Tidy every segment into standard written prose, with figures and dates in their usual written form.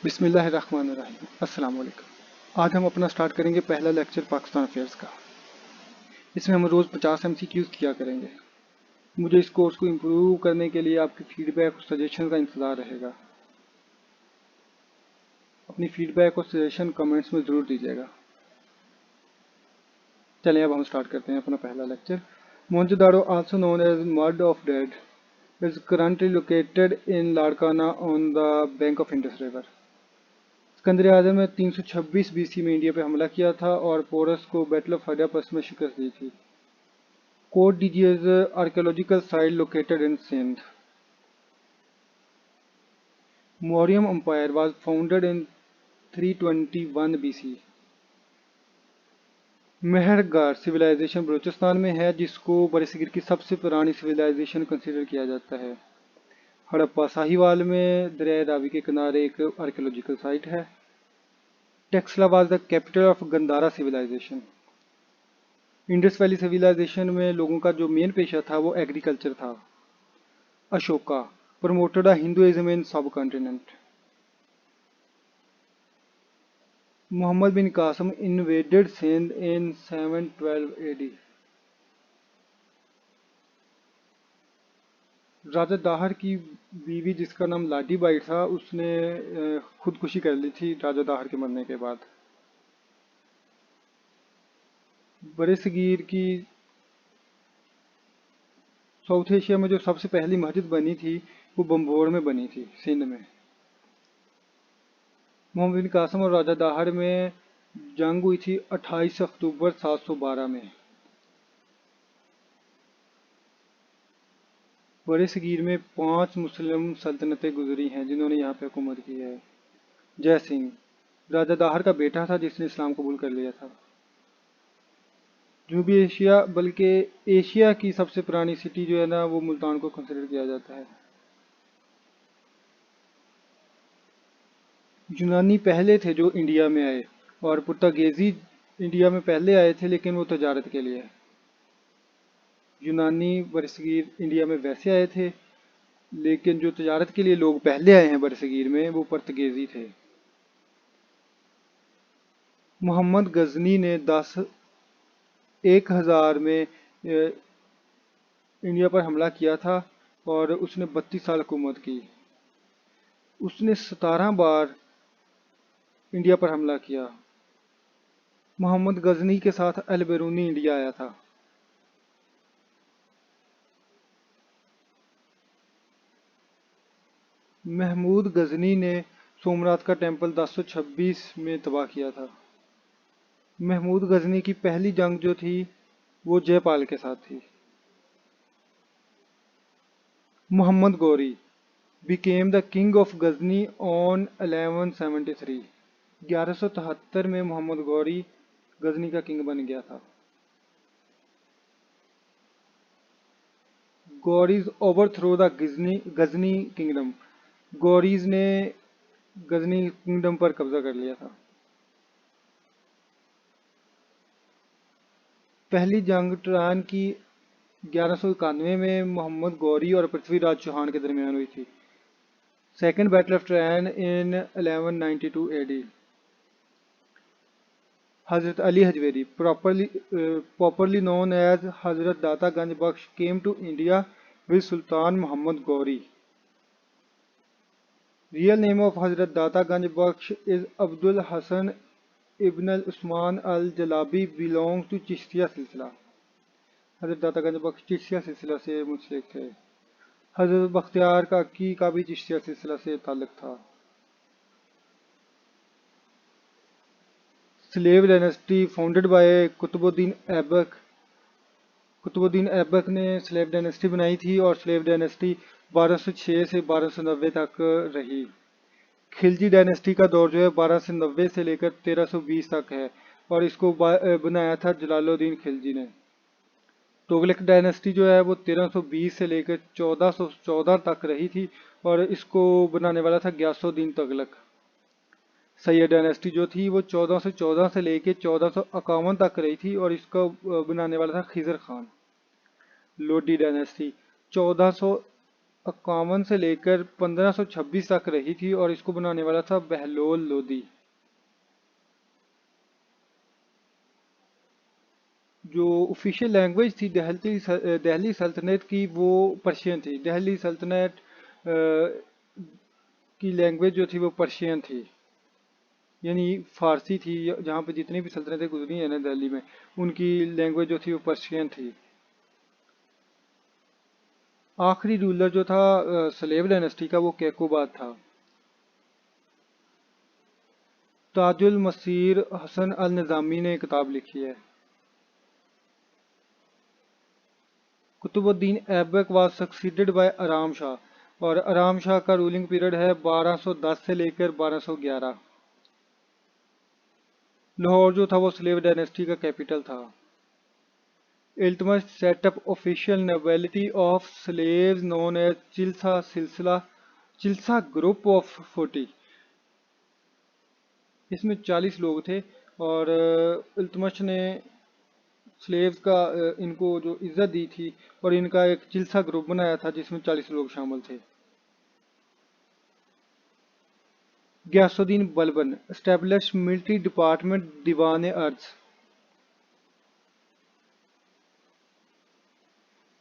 बिस्मिल्लाहिर्रहमानिर्रहीम। अस्सलाम वालेकुम। आज हम अपना स्टार्ट करेंगे पहला लेक्चर पाकिस्तान अफेयर्स का। इसमें हम रोज़ 50 MCQs किया करेंगे। मुझे इस कोर्स को इम्प्रूव करने के लिए आपकी फीडबैक और सजेशन का इंतज़ार रहेगा। अपनी फीडबैक और सजेशन कमेंट्स में ज़रूर दीजिएगा। चलिए अब हम स्टार्ट करते हैं अपना पहला लेक्चर। Mohenjodaro also known as mound of dead is currently located in Larkana on the bank of Indus river. Sikandar Azam ने 326 BC में इंडिया पे हमला किया था और पोरस को बैटल ऑफ हरियापस में शिकस्त दी थी। Kot Diji archaeological site located in Sindh. Mauryan empire was founded in 321 BC। Mehrgarh civilisation Balochistan में है, जिसको बरसगीर की सबसे पुरानी सिविलाइजेशन कंसिडर किया जाता है। हड़प्पा साहिवाल में दरिया रावी के किनारे एक आर्कियोलॉजिकल साइट है। Taxila was the capital of Gandhara civilization. Indus valley civilization में लोगों का जो मेन पेशा था वो एग्रीकल्चर था। अशोका प्रमोटेड हिंदुइज्म इन सब कॉन्टिनेंट। मोहम्मद बिन कासम इन्वेडेड सिंध इन 712 AD। राजा दाहर की बीवी जिसका नाम लाडी बाई था, उसने खुदकुशी कर ली थी राजा दाहर के मरने के बाद। बरसगीर की साउथ एशिया में जो सबसे पहली मस्जिद बनी थी वो बम्बोर में बनी थी, सिंध में। मोहम्मद बिन कासम और राजा दाहर में जंग हुई थी 28 अक्टूबर 712 में। बरसगीर में 5 मुस्लिम सल्तनतें गुजरी हैं जिन्होंने यहाँ पे हुकूमत की है। जय सिंह राजा दाहर का बेटा था जिसने इस्लाम कबूल कर लिया था। जनूबी एशिया बल्कि एशिया की सबसे पुरानी सिटी जो है ना, वो मुल्तान को कंसिडर किया जाता है। यूनानी पहले थे जो इंडिया में आए, और पुर्तगाली इंडिया में पहले आए थे लेकिन वो तजारत के लिए। यूनानी बरसगीर इंडिया में वैसे आए थे, लेकिन जो तजारत के लिए लोग पहले आए हैं बरसगीर में वो पुर्तगाली थे। मोहम्मद गजनी ने 1000 में इंडिया पर हमला किया था और उसने 32 साल हुकूमत की। उसने 17 बार इंडिया पर हमला किया। मोहम्मद गजनी के साथ अल बेरूनी इंडिया आया था। महमूद गजनी ने सोमनाथ का टेंपल 1026 में तबाह किया था। महमूद गजनी की पहली जंग जो थी वो जयपाल के साथ थी। Mohammad Ghori became the king of Ghazni on 1173। 1173 में मोहम्मद गौरी गजनी का किंग बन गया था। Ghoris overthrow the Ghazni kingdom. Ghoris ने गजनी किंगडम पर कब्जा कर लिया था। पहली जंग ट्रान की 1191 में मोहम्मद गौरी और पृथ्वीराज चौहान के दरमियान हुई थी। Second battle of ट्रान in 1192 AD। Hazrat Ali Hajvery properly known as हजरत दाता गंज बख्श came to India with Sultan Mohammad Ghori. Real name of हजरत दाता गंज बख्श is Abdul Hasan ibn Al Usman Al जलाबी belongs to Chishtiya सिलसिला। हजरत दाता गंज बख्श चिश्तिया सिलसिला से मुंसलिक थे। हजरत बख्तियार काकी का भी चिश्तिया सिलसिला से ताल्लुक था। Slave dynasty founded by Qutubuddin Aibak. Qutubuddin Aibak ने स्लेव डायनेस्टी बनाई थी और स्लेव डायनेस्टी 1206 से 1290 तक रही। खिलजी डायनेस्टी का दौर जो है 1290 से लेकर 1320 तक है और इसको बनाया था जलालुद्दीन खिलजी ने। तुगलक डायनेस्टी जो है वो 1320 से लेकर 1414 तक रही थी और इसको बनाने वाला था गयासुद्दीन तुगलक। सैयद डायनेस्टी जो थी वो 1414 से लेकर 1451 तक रही थी और इसको बनाने वाला था खिजर खान। लोडी डायनेस्टी 1400 51 से लेकर 1526 तक रही थी और इसको बनाने वाला था बहलोल लोदी। जो ऑफिशियल लैंग्वेज थी दिल्ली सल्तनत की वो पर्शियन थी। दिल्ली सल्तनत की लैंग्वेज जो थी वो पर्शियन थी, यानी फारसी थी। जहाँ पे जितनी भी सल्तनतें गुजरी हैं ना दिल्ली में, उनकी लैंग्वेज जो थी वो पर्शियन थी। आखिरी रूलर जो था स्लेव डायनेस्टी का वो कैकोबाद था। ताजुल मसीर हसन अल निज़ामी ने किताब लिखी है। Qutubuddin Aibak was succeeded by Aram Shah, और आराम शाह का रूलिंग पीरियड है 1210 से लेकर 1211। लाहौर जो था वो स्लेव डायनेस्टी का कैपिटल था। Iltutmish set up official nobility of slaves known as Chilsa सिलसिला, चिल्सा ग्रुप ऑफ 40। इसमें 40 लोग थे और इल्तुतमिश ने स्लेव्स का इनको जो इज्जत दी थी और इनका एक चिल्सा ग्रुप बनाया था जिसमें 40 लोग शामिल थे। Ghiyasuddin Balban establish military department Diwan Arz.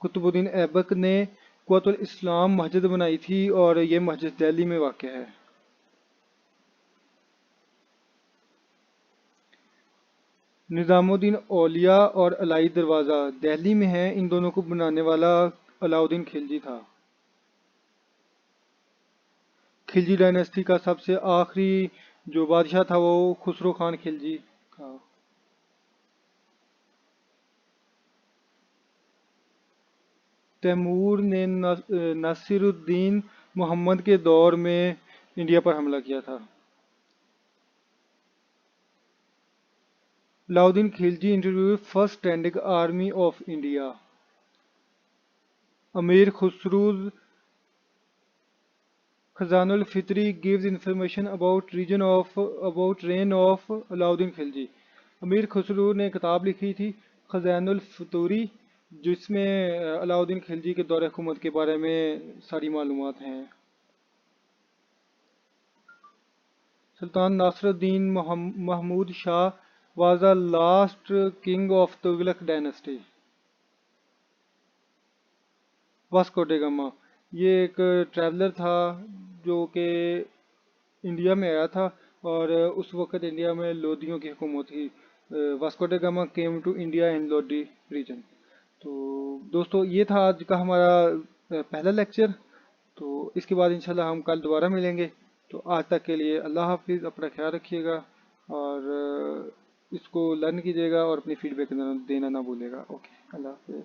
Qutbuddin Aibak ने कुव्वतुल इस्लाम मस्जिद बनाई थी और ये मस्जिद दिल्ली में वाक़ है। निज़ामुद्दीन औलिया और अलाई दरवाज़ा दिल्ली में है। इन दोनों को बनाने वाला अलाउद्दीन खिलजी था। खिलजी डायनेस्टी का सबसे आखिरी जो बादशाह था वो खुसरो खान खिलजी था। तैमूर ने नासिरुद्दीन मोहम्मद के दौर में इंडिया पर हमला किया था। Alauddin Khilji introduce first standing army of India. Amir Khusrau Khazainul Fitri gives information about reign of Alauddin Khilji. Amir Khusrau ने किताब लिखी थी खजानुल फितूरी, जिसमें अलाउद्दीन खिलजी के दौर हुकूमत के बारे में सारी मालूमात हैं। Sultan Nasiruddin Mahmud Shah was the last king of Tughlaq dynasty. Vasco da Gama ये एक ट्रैवलर था जो कि इंडिया में आया था और उस वक्त इंडिया में लोदियों की हुकूमत थी। Vasco da Gama came to India in Lodi region. तो दोस्तों ये था आज का हमारा पहला लेक्चर। तो इसके बाद इंशाल्लाह हम कल दोबारा मिलेंगे। तो आज तक के लिए अल्लाह हाफिज़, अपना ख्याल रखिएगा और इसको लर्न कीजिएगा और अपनी फीडबैक देना ना भूलिएगा। ओके, अल्लाह हाफिज़।